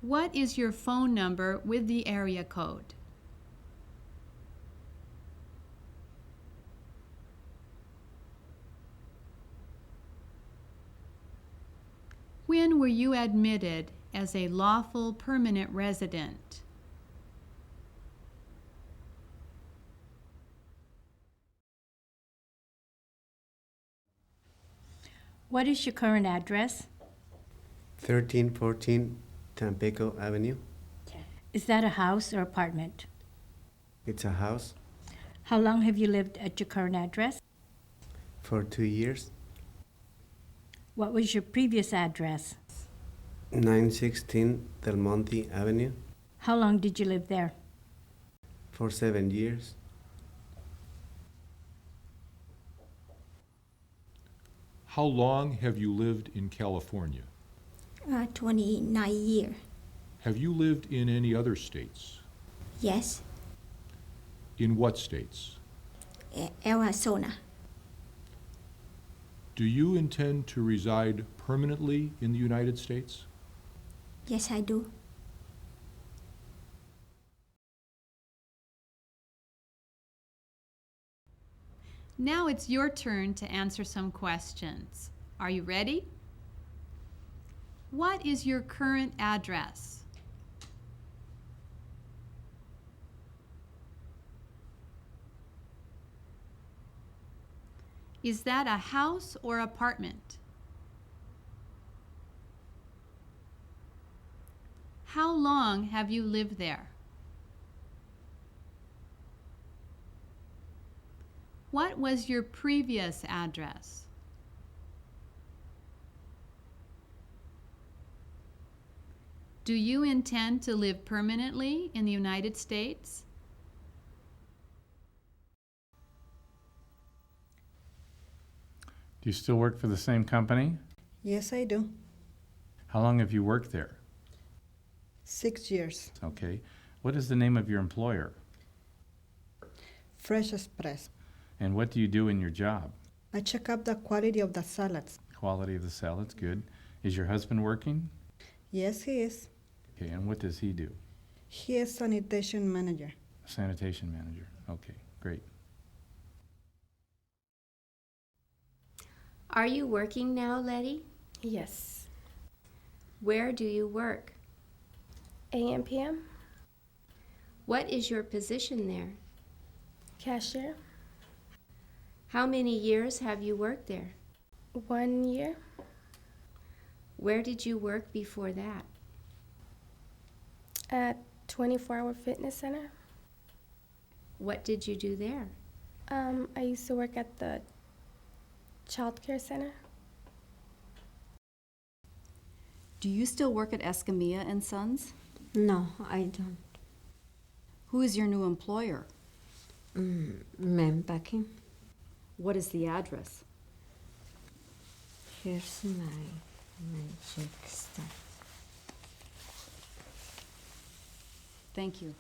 What is your phone number with the area code? When were you admitted as a lawful permanent resident? What is your current address? 1314 Tampico Avenue. Is that a house or apartment? It's a house How long have you lived at your current address? for 2 years. What was your previous address? 916 Del Monte Avenue How long did you live there? for 7 years. How long have you lived in California? 29 years. Have you lived in any other states? Yes, In what states? Arizona. Do you intend to reside permanently in the United States? Yes, I do. Now it's your turn to answer some questions. Are you ready? What is your current address? Is that a house or apartment? How long have you lived there? What was your previous address? Do you intend to live permanently in the United States? Do you still work for the same company? Yes, I do. How long have you worked there? 6 years. Okay. What is the name of your employer? Fresh Express. And what do you do in your job? I check up the quality of the salads. Quality of the salads, good. Is your husband working? Yes, he is. Okay, and what does he do? He is sanitation manager. Sanitation manager. Okay, great. Are you working now, Letty? Yes. Where do you work? AM PM? What is your position there? Cashier? How many years have you worked there? 1 year? Where did you work before that? At 24-hour fitness center? What did you do there? I used to work at the child care center. Do you still work at Escamilla and Sons? No, I don't. Who is your new employer? Man packing. What is the address? Here's my check stuff. Thank you.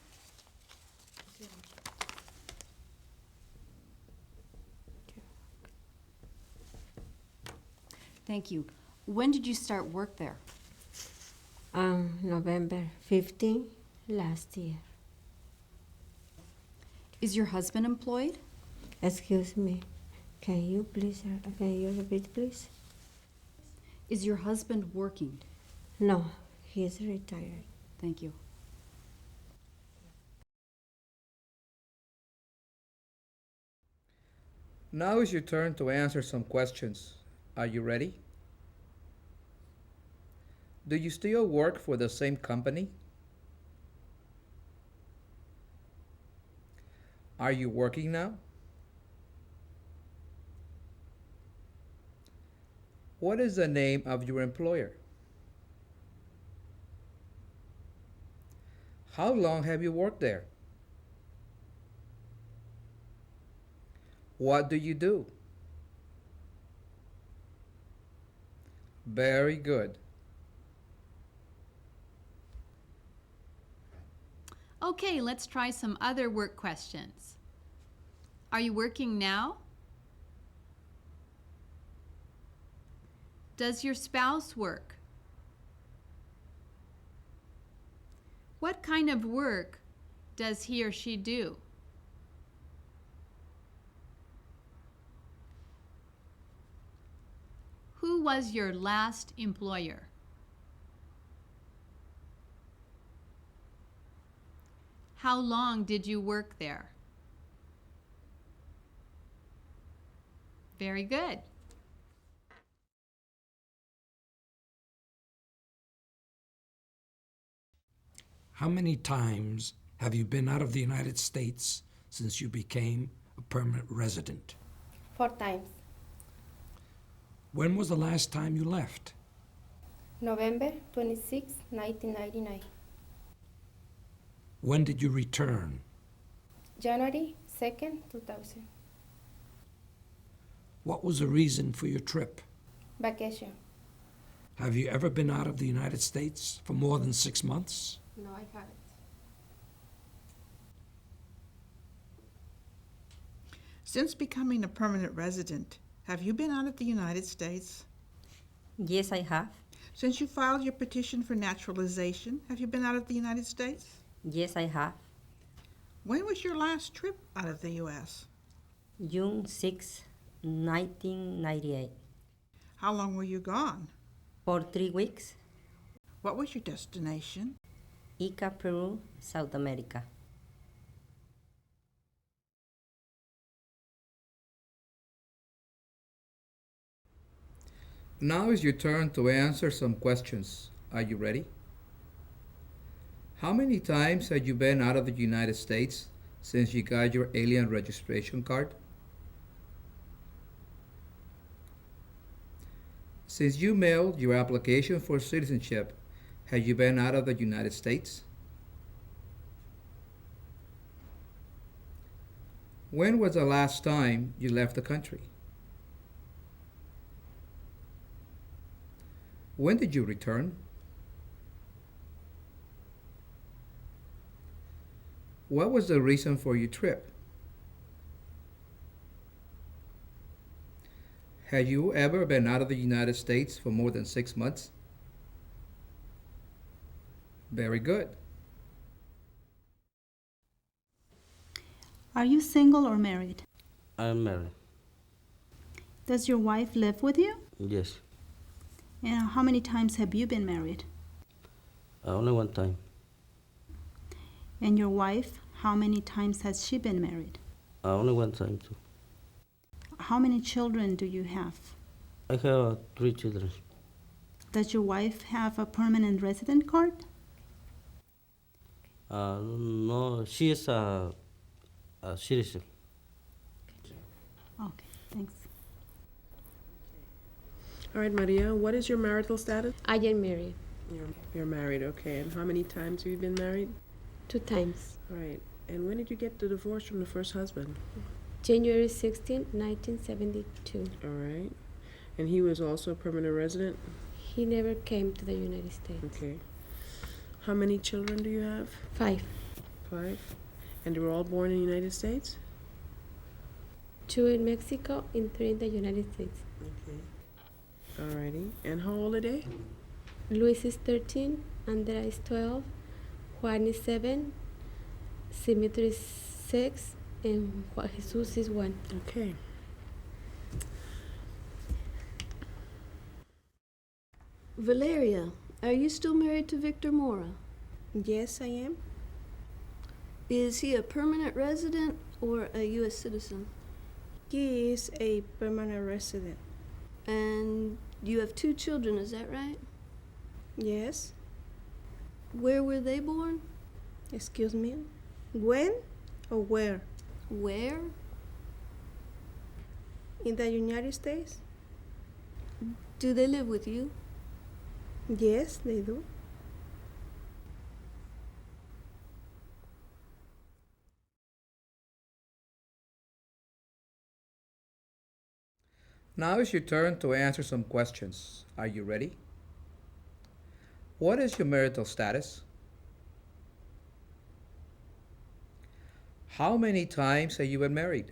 Thank you. When did you start work there? November 15 last year. Is your husband employed? Excuse me. Can you repeat, please? Is your husband working? No, he is retired. Thank you. Now is your turn to answer some questions. Are you ready? Do you still work for the same company? Are you working now? What is the name of your employer? How long have you worked there? What do you do? Very good. Okay, let's try some other work questions. Are you working now? Does your spouse work? What kind of work does he or she do? Who was your last employer? How long did you work there? Very good. How many times have you been out of the United States since you became a permanent resident? 4 times. When was the last time you left? November 26, 1999. When did you return? January 2nd, 2000. What was the reason for your trip? Vacation. Have you ever been out of the United States for more than 6 months? No, I haven't. Since becoming a permanent resident, have you been out of the United States? Yes, I have. Since you filed your petition for naturalization, have you been out of the United States? Yes, I have. When was your last trip out of the U.S.? June 6, 1998. How long were you gone? For 3 weeks. What was your destination? Ica, Peru, South America. Now is your turn to answer some questions. Are you ready? How many times have you been out of the United States since you got your alien registration card? Since you mailed your application for citizenship, have you been out of the United States? When was the last time you left the country? When did you return? What was the reason for your trip? Have you ever been out of the United States for more than 6 months? Very good. Are you single or married? I'm married. Does your wife live with you? Yes. And how many times have you been married? Only one time. And your wife, how many times has she been married? Only one time too. How many children do you have? I have 3 children. Does your wife have a permanent resident card? No, she is a citizen. Okay, thanks. All right, Maria, what is your marital status? I am married. You're married, okay. And how many times have you been married? 2 times. All right. And when did you get the divorce from the first husband? January 16, 1972. All right. And he was also a permanent resident? He never came to the United States. Okay. How many children do you have? 5. 5. And they were all born in the United States? 2 in Mexico and 3 in the United States. Okay. Alrighty. And how old are they? Luis is 13, Andrea is 12, Juan is 7, Simitri is 6, and Juan Jesus is 1. Okay. Valeria, are you still married to Victor Mora? Yes, I am. Is he a permanent resident or a U.S. citizen? He is a permanent resident. And you have 2 children, is that right? Yes. Where were they born? Excuse me? When or where? Where? In the United States? Do they live with you? Yes, they do. Now is your turn to answer some questions. Are you ready? What is your marital status? How many times have you been married?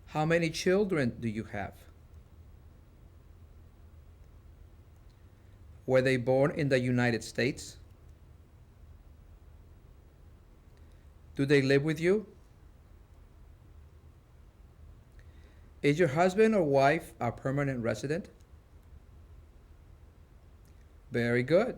How many children do you have? Were they born in the United States? Do they live with you? Is your husband or wife a permanent resident? Very good.